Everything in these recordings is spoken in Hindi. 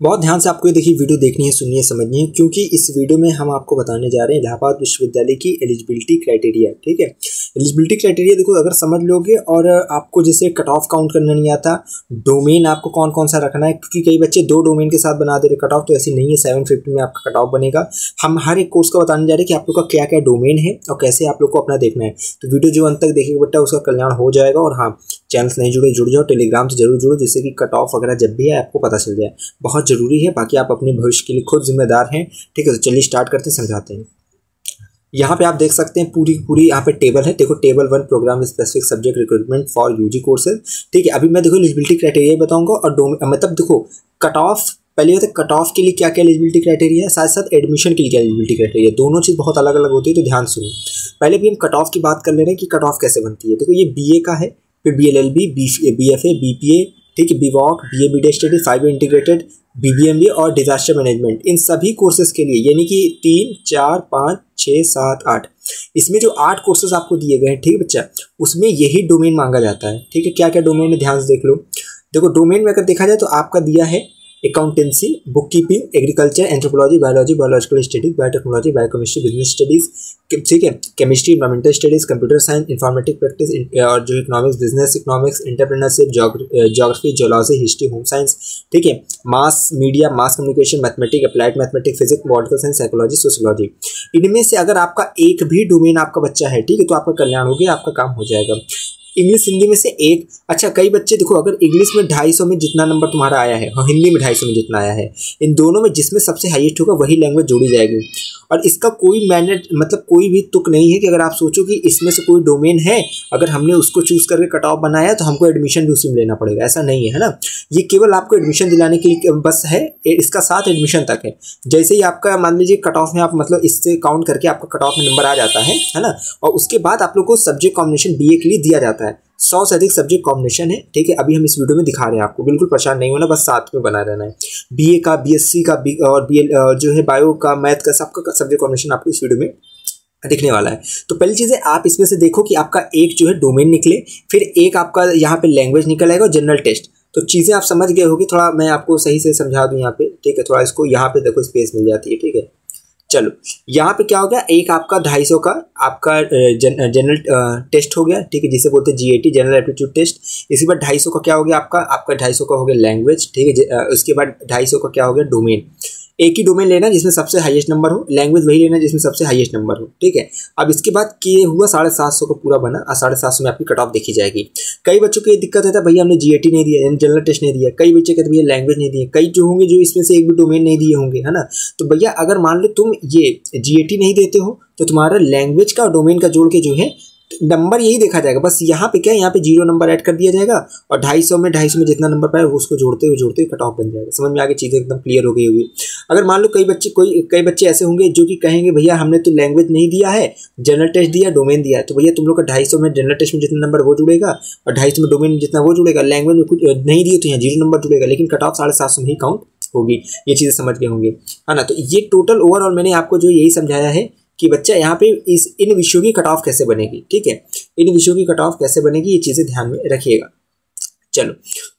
बहुत ध्यान से आपको ये देखिए वीडियो देखनी है, सुननी है, समझनी है, क्योंकि इस वीडियो में हम आपको बताने जा रहे हैं इलाहाबाद विश्वविद्यालय की एलिजिबिलिटी क्राइटेरिया। ठीक है, एलिजिबिलिटी क्राइटेरिया देखो, अगर समझ लोगे और आपको जैसे कट ऑफ काउंट करना नहीं आता, डोमेन आपको कौन कौन सा रखना है, क्योंकि कई बच्चे 2 डोमेन के साथ बना दे रहे कट ऑफ, तो ऐसी नहीं है। 750 में आपका कट ऑफ बनेगा। हम हर एक कोर्स का बताने जा रहे हैं कि आप लोग का क्या क्या डोमेन है और कैसे आप लोग को अपना देखना है। तो वीडियो जो अंत तक देखेगा बेटा उसका कल्याण हो जाएगा। और हाँ, चैनल से नहीं जुड़े जुड़ जाओ, टेलीग्राम से जरूर जुड़ो, जिससे कि कट ऑफ वगैरह जब भी है आपको पता चल जाए। बहुत जरूरी है, बाकी आप अपने भविष्य के लिए खुद जिम्मेदार हैं। ठीक है, तो चलिए स्टार्ट करते हैं, समझाते हैं। यहाँ पे आप देख सकते हैं पूरी यहाँ पे टेबल है। देखो, table 1 program specific subject recruitment for UG courses. ठीक है, अभी मैं देखो एलिजिबिलिटी क्राइटेरिया बताऊंगा और मतलब देखो कट ऑफ, पहले होता है कट ऑफ के लिए क्या क्या एलिजिबिलिटी क्राइटेरिया है, साथ साथ एडमिशन के लिए क्या एलिजिबिलिटी क्राइटेरिया, दोनों चीज़ बहुत अलग अलग होती है, तो ध्यान सुनिए। पहले भी हम कट ऑफ की बात कर ले रहे हैं कि कट ऑफ कैसे बनती है। देखो, ये बीए का है, फिर BLLB, BFA, BPA, ठीक है, BVOC, BA media study, 5 integrated, BBMBA और डिजास्टर मैनेजमेंट। इन सभी कोर्सेज के लिए, यानी कि 3, 4, 5, 6, 7, 8, इसमें जो 8 कोर्सेज आपको दिए गए हैं, ठीक है बच्चा, उसमें यही डोमेन मांगा जाता है। ठीक है, क्या क्या डोमेन है ध्यान से देख लो। देखो, डोमेन में अगर देखा जाए तो आपका दिया है accountancy, book keeping, agriculture, anthropology, biology, biological studies, biotechnology, biochemistry, business studies, ठीक है, chemistry, environmental studies, computer science, informatic practice और जो economics, business economics, entrepreneurship, geography, geology, history, home science, ठीक है, mass media, mass communication, mathematics, applied mathematics, physics, political science, psychology, sociology. इनमें से अगर आपका एक भी डोमेन आपका बच्चा है, ठीक है, तो आपका कल्याण हो गया, आपका काम हो जाएगा। इंग्लिश हिंदी में से एक, अच्छा कई बच्चे देखो, अगर इंग्लिश में 250 में जितना नंबर तुम्हारा आया है और हिंदी में 250 में जितना आया है, इन दोनों में जिसमें सबसे हाईएस्ट होगा वही लैंग्वेज जोड़ी जाएगी। और इसका कोई मैनेट मतलब कोई भी तुक नहीं है कि अगर आप सोचो कि इसमें से कोई डोमेन है, अगर हमने उसको चूज करके कट ऑफ बनाया तो हमको एडमिशन भी उसी में लेना पड़ेगा, ऐसा नहीं है ना। ये केवल आपको एडमिशन दिलाने के लिए बस है, इसका साथ एडमिशन तक है। जैसे ही आपका मान लीजिए कट ऑफ में आप मतलब इससे काउंट करके आपका कट ऑफ में नंबर आ जाता है ना, और उसके बाद आप लोग को सब्जेक्ट कॉम्बिनेशन बीए के लिए दिया जाता है। 100 से अधिक सब्जेक्ट कॉम्बिनेशन है। ठीक है, अभी हम इस वीडियो में दिखा रहे हैं आपको, बिल्कुल परेशान नहीं होना, बस साथ में बना रहना है। बीए का, बीएससी का, और BL जो है बायो का, मैथ का, सबका सब्जेक्ट कॉम्बिनेशन आपको इस वीडियो में दिखने वाला है। तो पहली चीज़ है, आप इसमें से देखो कि आपका एक जो है डोमेन निकले, फिर एक आपका यहाँ पे लैंग्वेज निकल आएगा और जनरल टेस्ट। तो चीज़ें आप समझ गए होगी, थोड़ा मैं आपको सही से समझा दूँ यहाँ पे। ठीक है, थोड़ा इसको यहाँ पे देखो स्पेस मिल जाती है। ठीक है, चलो यहाँ पे क्या हो गया, एक आपका 250 का आपका जनरल टेस्ट हो गया। ठीक है, जिसे बोलते हैं GAT, जनरल एप्टीट्यूड टेस्ट। इसी बार 250 का क्या हो गया, आपका 250 का हो गया लैंग्वेज। ठीक है, उसके बाद 250 का क्या हो गया डोमेन। एक ही डोमेन लेना जिसमें सबसे हाईएस्ट नंबर हो, लैंग्वेज वही लेना जिसमें सबसे हाईएस्ट नंबर हो। ठीक है, अब इसके बाद ये हुआ 750 का पूरा बना, और 750 में आपकी कट ऑफ देखी जाएगी। कई बच्चों को ये दिक्कत है, भैया हमने GAT नहीं दिया, जनरल टेस्ट नहीं दिया। कई बच्चे कहते भैया लैंग्वेज नहीं दिए। कई जो होंगे जो इसमें से एक भी डोमेन नहीं दिए होंगे, है ना। तो भैया अगर मान लो तुम ये GAT नहीं देते हो तो तुम्हारा लैंग्वेज का डोमेन का जोड़ के जो है नंबर यही देखा जाएगा। बस यहाँ पे क्या है, यहाँ पे 0 नंबर ऐड कर दिया जाएगा और 250 में जितना नंबर पाए वो उसको जोड़ते हुए कट ऑफ बन जाएगा। समझ में आगे, चीज़ें एकदम क्लियर हो गई होगी। अगर मान लो कई बच्चे ऐसे होंगे जो कि कहेंगे भैया हमने तो लैंग्वेज नहीं दिया है, जनरल टेस्ट दिया, डोमेन दिया है, तो भैया तुम लोग का 250 में जनरल टेस्ट में जितना नंबर वो जुड़ेगा और 250 में डोमेन में जितना वो जुड़ेगा। लैंग्वेज में कुछ नहीं दिए तो यहाँ 0 नंबर जुड़ेगा, लेकिन कट ऑफ 750 में ही काउंट होगी। ये चीज़ें समझ गए होंगे, है ना। तो ये टोटल ओवरऑल मैंने आपको जो यही समझाया है कि बच्चा यहाँ पे इन विषयों की कट ऑफ कैसे बनेगी। ठीक है, इन विषयों की कट ऑफ कैसे बनेगी, ये चीज़ें ध्यान में रखिएगा। चलो,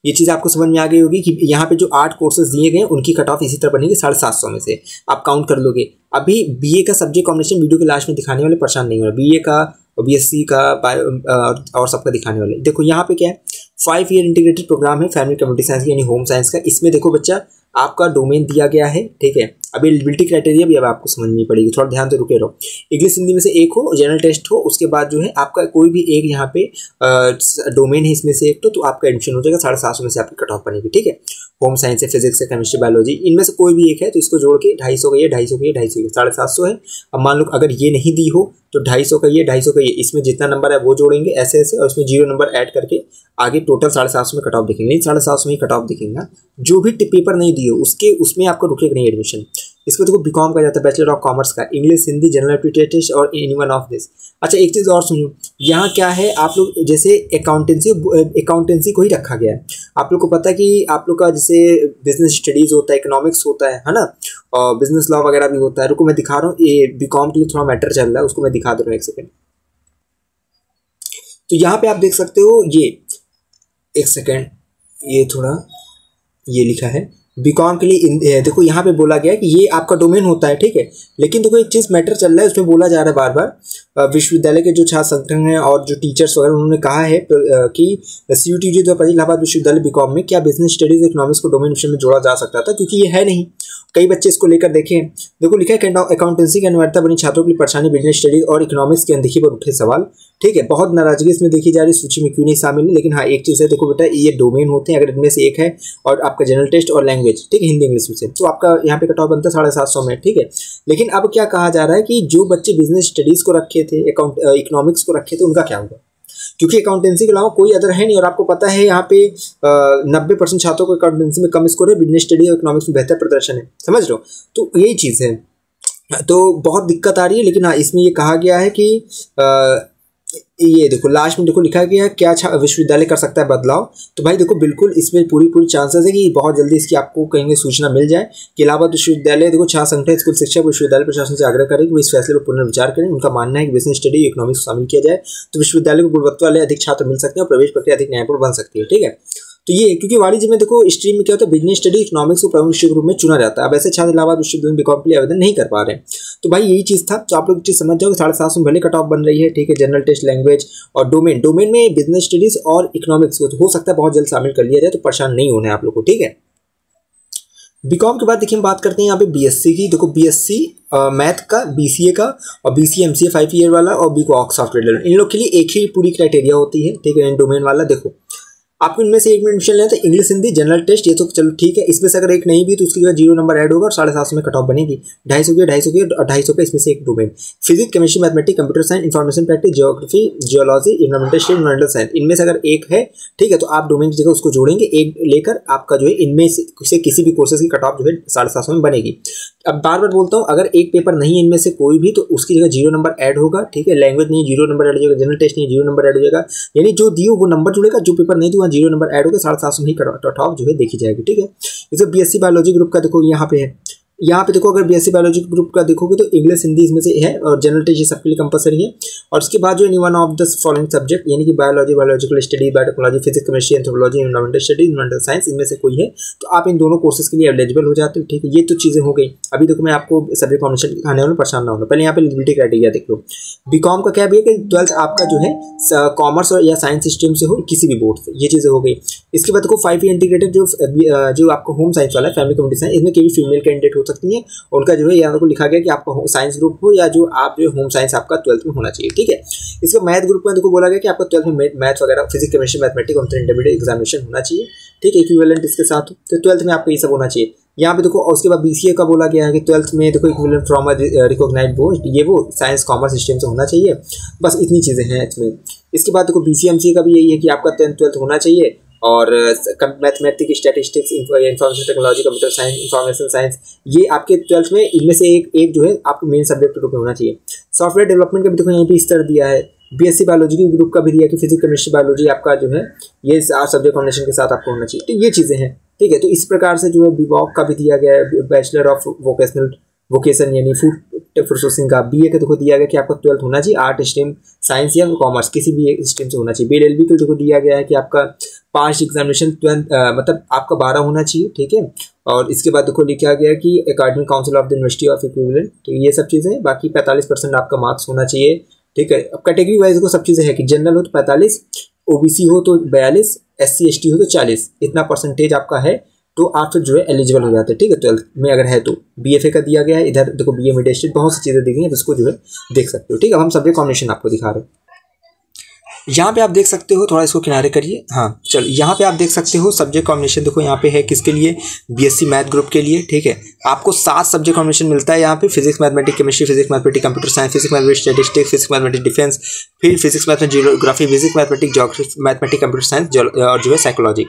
ये चीज़ आपको समझ में आ गई होगी कि यहाँ पे जो 8 कोर्सेज दिए गए उनकी कट ऑफ इसी तरह बनेगी 750 में से। आप काउंट कर लोगे। अभी BA का सब्जेक्ट कॉम्बिनेशन वीडियो के लास्ट में दिखाने वाले, परेशान नहीं होना। BA का, BSc का, और सबका दिखाने वाले। देखो यहाँ पे क्या है, 5 ईयर इंटीग्रेटेड प्रोग्राम है फैमिली कम्युनिटी साइंस यानी होम साइंस का। इसमें देखो बच्चा आपका डोमेन दिया गया है। ठीक है, अभी एलिजिबिलिटी क्राइटेरिया भी अब आपको समझनी पड़ेगी, थोड़ा ध्यान से रुके रहो। इंग्लिश हिंदी में से एक हो, जनरल टेस्ट हो, उसके बाद जो है आपका कोई भी एक यहाँ पे डोमेन है इसमें से एक, तो आपका एडमिशन हो जाएगा। 750 में से आपकी कट ऑफ बनेगी। ठीक है, होम साइंस है, फिजिक्स है, केमिस्ट्री, बायोलॉजी, इनमें से कोई भी एक है तो इसको जोड़ के 250 का ये, 250 का ये, 250 का 750 है। अब मान लो अगर ये नहीं दी हो तो 250 का ये, 250 का ये, इसमें जितना नंबर है वो जोड़ेंगे ऐसे ऐसे, और इसमें 0 नंबर ऐड करके आगे टोटल 750 में कट ऑफ दिखेंगे। नहीं, 750 में ही कट ऑफ दिखेगा। जो भी पेपर नहीं दिए उसमें आपको रुकेगा नहीं एडमिशन। इसको देखो बीकॉम का जाता है, बैचलर ऑफ कॉमर्स का, English, Hindi, general aptitude test और एनी वन ऑफ दिस। अच्छा, एक चीज़ और सुनो, यहाँ क्या है, आप लोग जैसे अकाउंटेंसी को ही रखा गया है। आप लोग को पता है कि आप लोग का जैसे बिजनेस स्टडीज़ होता है, इकोनॉमिक्स होता है ना, और बिजनेस लॉ वगैरह भी होता है। रुको मैं दिखा रहा हूँ, ये बीकॉम के लिए थोड़ा मैटर चल रहा है, उसको मैं दिखा दे रहा हूँ, एक सेकेंड। तो यहाँ पे आप देख सकते हो, ये एक सेकेंड, ये थोड़ा ये लिखा है बीकॉम के लिए देखो यहाँ पे बोला गया है कि ये आपका डोमेन होता है, ठीक है। लेकिन देखो एक चीज़ मैटर चल रहा है, उसमें बोला जा रहा है बार बार विश्वविद्यालय के जो छात्र संगठन हैं और जो टीचर्स वगैरह उन्होंने कहा है कि CUET जो इलाहाबाद विश्वविद्यालय बीकॉम में क्या बिजनेस स्टडीज इकोनॉमिक्स को डोमेन विषय में जोड़ा जा सकता था, क्योंकि ये है नहीं। कई बच्चे इसको लेकर देखें, देखो लिखा है अकाउंटेंसी की अनिवार्यता बनी छात्रों के लिए परेशानी, बिजनेस स्टडीज और इकोनॉमिक्स की अनदेखी पर उठे सवाल, ठीक है। बहुत नाराजगी इसमें देखी जा रही है, सूची में क्यों नहीं शामिल है। लेकिन हाँ एक चीज़ है, देखो बेटा ये डोमेन होते हैं, अगर इनमें से एक है और आपका जनरल टेस्ट और लैंग्वेज, ठीक है, हिंदी इंग्लिश में से, तो आपका यहाँ पे कट ऑफ बनता है 750 में, ठीक है। लेकिन अब क्या कहा जा रहा है कि जो बच्चे बिजनेस स्टडीज को रखे थे, इकोनॉमिक्स को रखे थे, उनका क्या होगा, क्योंकि अकाउंटेंसी के अलावा कोई अदर है नहीं। और आपको पता है यहाँ पे 90% छात्रों को अकाउंटेंसी में कम स्कोर है, बिजनेस स्टडी और इकोनॉमिक्स में बेहतर प्रदर्शन है, समझ रहे हो। तो यही चीज़ है, तो बहुत दिक्कत आ रही है। लेकिन हाँ इसमें ये कहा गया है कि ये देखो लास्ट में देखो लिखा गया है क्या विश्वविद्यालय कर सकता है बदलाव। तो भाई देखो बिल्कुल इसमें पूरी चांसेस है कि बहुत जल्दी इसकी आपको कहीं सूचना मिल जाए कि इलाहाबाद विश्वविद्यालय देखो छात्र संगठन स्कूल शिक्षा विश्वविद्यालय प्रशासन से आग्रह करें कि वो इस फैसले पर पुनर्विचार करें। उनका मानना है कि बिजनेस स्टडी इकोनॉमिक्स शामिल किया जाए तो विश्वविद्यालय को गुणवत्ता वाले अधिक छात्र मिल सकते हैं और प्रवेश प्रक्रिया अधिक न्यायपूर्ण बन सकती है, ठीक है। तो ये क्योंकि वाणिज्य में देखो स्ट्रीम में क्या होता है, बिजनेस स्टडी इकोनॉमिक्स को प्रमुख विषय के रूप में चुना जाता है। अब ऐसे छात्र इलाहाबाद विश्वविद्यालय बीकॉम के लिए आवेदन नहीं कर पा रहे हैं। तो भाई यही चीज़ था। तो आप लोग चीज़ समझ जाओ 750 में भले कट ऑफ बन रही है, ठीक है। जनरल टेस्ट, लैंग्वेज और डोमेन में बिजनेस स्टडीज और इकोनॉमिक्स को हो सकता है बहुत जल्द शामिल कर लिया जाए, तो परेशान नहीं होना है आप लोग को, ठीक है। बीकॉम के बाद देखिए हम बात करते हैं यहाँ पे BSc की। देखो BSc मैथ का, BCA का और BCA MCA 5 ईयर वाला और BCom सॉफ्टवेयर, इन लोग के लिए एक ही पूरी क्राइटेरिया होती है, ठीक है। डोमेन वाला देखो आपको इनमें से एक मिनट मिशन लें तो इंग्लिश, हिंदी, जनरल टेस्ट, ये तो चलो ठीक है। इसमें से अगर एक नहीं भी तो उसके बाद 0 नंबर ऐड होगा और 750 में कट ऑफ बनेगी। 250 की 250 का इसमें से एक domain. Physics, chemistry, mathematics, computer science, information practice, geography, geology, environmental study, environmental science, इनमें से अगर एक है, ठीक है, तो आप डोमेन की जगह उसको जोड़ेंगे, एक लेकर आपका जो है इनमें से किसी भी कोर्सेज की कट ऑफ जो है 750 में बनेगी। अब बार बार बोलता हूँ, अगर एक पेपर नहीं है इनमें से कोई भी तो उसकी जगह 0 नंबर ऐड होगा, ठीक है। लैंग्वेज नहीं 0 नंबर ऐड हो जाएगा, जनरल टेस्ट नहीं 0 नंबर ऐड हो जाएगा, यानी जो दियो वो नंबर जुड़ेगा, जो पेपर नहीं तो वहाँ 0 नंबर ऐड होगा, 750 में ही कट ऑफ जो है देखी जाएगी, ठीक है। इसे BSc बायोलॉजी ग्रुप का देखो यहाँ पे है, यहाँ पे देखो अगर BSc बायोलॉजी ग्रुप का देखोगे तो इंग्लिश, हिंदी इसमें से है और जनरल टेस्ट ये सबके लिए कंपलसरी है। और उसके बाद जो है one of the following subject यानी कि biology, biological study, biotechnology, physics, chemistry, anthropology, environmental study, environmental science, इनमें से कोई है तो आप इन दोनों कोर्सेज के लिए एलिजिबल हो जाते हो, ठीक है। ये तो चीज़ें हो गई। अभी देखो मैं आपको सब्जेक्ट कॉम्बिनेशन दिखाने वाला, परेशान ना होना। पहले यहाँ पे एलिजिबिलिटी क्राइटेरिया देख लो। बीकॉम का क्या भी है कि 12th आपका जो है कॉमर्स या साइंस स्ट्रीम से हो, किसी भी बोर्ड से, ये चीज़ें हो गई। इसके बाद देखो 5 ईयर इंटीग्रेटेड जो आपका होम साइंस वाला है, फैमिली कम्युनिटी साइंस, इसमें केवल फीमेल कैंडिडेट हो सकती है। उनका जो है यहाँ को लिखा गया कि आपका साइंस ग्रुप हो या जो आप जो होम साइंस आपका 12th में होना चाहिए, ठीक है। इसका मैथ ग्रुप में देखो बोला गया कि आपका 12th में मैथ वगैरह, फिजिक्स, केमिस्ट्री, मैथमेटिक्स और इंटरमीडिएट एग्जामिनेशन होना चाहिए, ठीक है, इक्विवेलेंट इसके साथ। तो 12th में आपका ये सब होना चाहिए। यहाँ पे देखो उसके बाद BCA का बोला गया है कि 12th में देखो इक्विवेलेंट फ्रॉम रिकॉग्नाइज्ड बोर्ड, ये वो साइंस कॉमर्स स्ट्रीम से होना चाहिए। बस इतनी चीज़ें हैं इसमें। इसके बाद देखो BCA MCA का भी यही है कि आपका 10th 12th होना चाहिए और mathematics, statistics, information technology, computer science, information science, ये आपके 12th में इनमें से एक जो है आपको मेन सब्जेक्ट के रूप में होना चाहिए। सॉफ्टवेयर डेवलपमेंट का भी देखो यहीं पे इस तरह दिया है। BSc बायोलॉजी के ग्रुप का भी दिया कि फिजिक्स, केमिस्ट्री, बायोलॉजी आपका जो है ये सब्जेक्ट कॉम्बिनेशन के साथ आपको होना चाहिए, तो ये चीज़ें हैं, ठीक है। तो इस प्रकार से जो है BVOC का भी दिया गया है, बैचलर ऑफ वोकेशन यानी फूड प्रोसेसिंग का। BA का देखो दिया गया कि आपका 12th होना चाहिए, आर्ट स्ट्रीम, साइंस या कॉमर्स किसी भी एक स्ट्रीम से होना चाहिए। BLLB को देखो दिया गया है कि आपका पास एग्जामिनेशन मतलब आपका 12 होना चाहिए, ठीक है। और इसके बाद देखो लिखा गया कि अकादमिक council of the university of equivalent, ठीक है, ये सब चीज़ें। बाकी 45% आपका मार्क्स होना चाहिए, ठीक है। अब कैटेगरी वाइज को सब चीज़ें है कि जनरल हो तो 45, OBC हो तो 42, SC ST हो तो 40, इतना परसेंटेज आपका है तो आप फिर जो है एलिजिबल हो जाते हैं, ठीक है। 12th में अगर है तो BFA का दिया गया है, इधर देखो BA मिड स्टेट, बहुत सी चीज़ें दी गई हैं जिसको जो है देख सकते हो, ठीक है। अब हम सब्जेक्ट कॉम्बिनेशन आपको दिखा रहे हैं। यहाँ पे आप देख सकते हो, थोड़ा इसको किनारे करिए, हाँ चलो, यहाँ पे आप देख सकते हो सब्जेक्ट कॉम्बिनेशन देखो यहाँ पे है किसके लिए, BSc मैथ ग्रुप के लिए, ठीक है। आपको 7 सब्जेक्ट कॉम्बिनेशन मिलता है यहाँ पे, physics, mathematics, chemistry, physics, mathematics, computer science, physics, mathematics, statistics, physics, mathematics, defence, फिर physics, mathematics, geography, physics, mathematics, geography, mathematics, computer science और जो है साइकोलॉजी,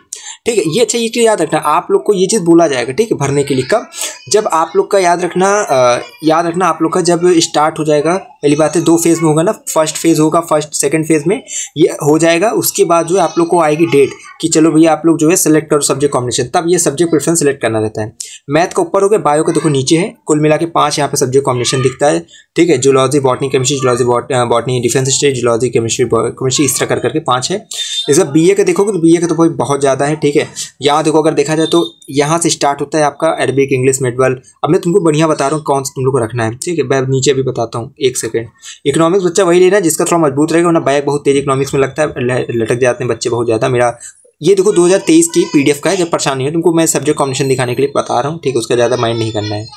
ठीक है। ये अच्छा ये चीज़ याद रखना, आप लोग को ये चीज़ बोला जाएगा, ठीक है, भरने के लिए कब, जब आप लोग का याद रखना आप लोग का जब स्टार्ट हो जाएगा, पहली बात है 2 फेज़ में होगा ना, फर्स्ट फेज़ होगा, फर्स्ट सेकंड फेज़ में ये हो जाएगा। उसके बाद जो है आप लोग को आएगी डेट कि चलो भैया आप लोग जो है सेलेक्ट करो सब्जेक्ट कॉम्बिनेशन, तब ये सब्जेक्ट प्रेफरेंस सेलेक्ट करना रहता है। मैथ का ऊपर हो गया, बायो का देखो नीचे है, कुल मिला के 5 यहाँ पे सब्जेक्ट कॉम्बिनेशन दिखता है, ठीक है। Zoology, botany, chemistry, zoology, botany, defence study, zoology, chemistry, इस तरह करके 5 है। इसका बीए का देखोगे तो बीए का तो भाई बहुत ज़्यादा है, ठीक है। यहाँ देखो अगर देखा जाए तो यहाँ से स्टार्ट होता है आपका अरबिक, इंग्लिश, मेडवल। अब मैं तुमको बढ़िया बता रहा हूँ कौन सा तुम लोग को रखना है, ठीक है। मैं नीचे भी बताता हूँ, एक सेकंड। इकोनॉमिक्स बच्चा वही लेना है जिसका थोड़ा मजबूत रहेगा, वरना बैग बहुत तेज इकोनॉमिक्स में लगता है, लटक जाते हैं बच्चे बहुत ज़्यादा। मेरा ये देखो 2023 की PDF का है, जब परेशान नहीं है तुमको, मैं सब्जेक्ट कॉम्बिनेशन दिखाने के लिए बता रहा हूँ, ठीक है। उसका ज़्यादा माइंड नहीं करना है।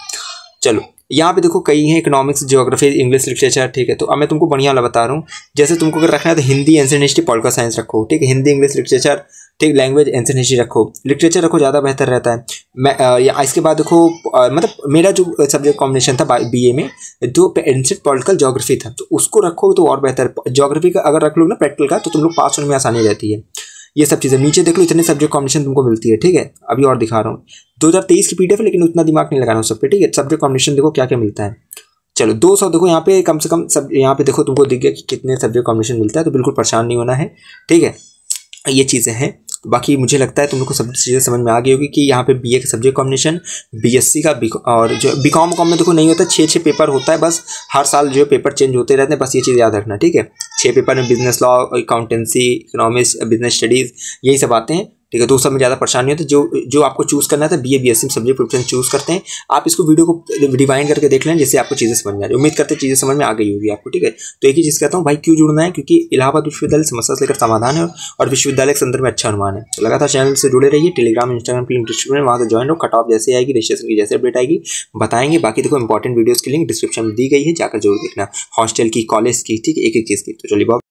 चलो यहाँ पे देखो कई हैं, इकोनॉमिक्स, ज्योग्राफी, इंग्लिश, लिटरेचर, ठीक है। तो अब मैं तुमको बढ़िया वाला बता रहा हूँ। जैसे तुमको अगर रखना है तो Hindi, ancient history, political science रखो, ठीक है। हिंदी, इंग्लिश, लिटरेचर, ठीक, लैंग्वेज, एंशिएंट हिस्ट्री रखो, लिटरेचर रखो, ज़्यादा बेहतर रहता है। मैं इसके बाद देखो मतलब मेरा जो सब्जेक्ट कॉम्बिनेशन था BA में, जो एंशिएंट पॉलिटिकल ज्योग्राफी था, तो उसको रखो तो और बेहतर। ज्योग्राफी का अगर रख लो ना प्रैक्टिकल का, तो तुम लोग पास होने में आसानी रहती है। ये सब चीज़ें नीचे देख लो, इतने सब्जेक्ट कॉम्बिनेशन तुमको मिलती है, ठीक है। अभी और दिखा रहा हूँ, 2023 की PDF है, लेकिन उतना दिमाग नहीं लगाना उस सब पे, ठीक है। सब्जेक्ट कॉम्बिनेशन देखो क्या क्या मिलता है। चलो 200 देखो यहाँ पे कम से कम सब, यहाँ पे देखो तुमको दिख गया कि कितने सब्जेक्ट कॉम्बिनेशन मिलता है, तो बिल्कुल परेशान नहीं होना है, ठीक है। ये चीज़ें हैं। बाकी मुझे लगता है तुम लोग को सब चीज़ें समझ में आ गई होगी कि यहाँ पे BA का सब्जेक्ट कॉम्बिनेशन, BSc का और जो BCom में देखो नहीं होता, 6 पेपर होता है बस, हर साल जो पेपर चेंज होते रहते हैं, बस ये चीज़ याद रखना, ठीक है। 6 पेपर में business law, accountancy, economics, business studies, यही सब आते हैं, ठीक है। तो उस सब में ज़्यादा परेशानी होती है। जो आपको चूज़ करना था BA BSc में सब्जेक्ट प्रेफरेंस चूज़ करते हैं। आप इसको वीडियो को रिवाइंड करके देख लें, जिससे आपको चीज़ें समझ में आ रही है। उम्मीद करते हैं चीज़ें समझ में आ गई होगी आपको, ठीक है। तो एक ही चीज़ कहता हूँ भाई, क्यों जुड़ना है, क्योंकि इलाहाबाद विश्वविद्यालय समस्या से लेकर समाधान है, और विश्वविद्यालय के संदर्भ में अच्छा अनुमान है। तो लगातार चैनल से जुड़े रहिए, टेलीग्राम, इंस्टाग्राम की लिंक डिस्क्रिप्शन में, वहाँ से ज्वाइन हो। कट ऑफ जैसे आएगी, रजिस्ट्रेशन की जैसे अपडेट आएगी बताएंगे। बाकी देखो इंपॉर्टेंट वीडियोज़ की लिंक डिस्क्रिप्शन में दी गई है, जाकर जरूर देखना, हॉस्टल की, कॉलेज की, ठीक है, एक एक चीज़ की। तो चलिए।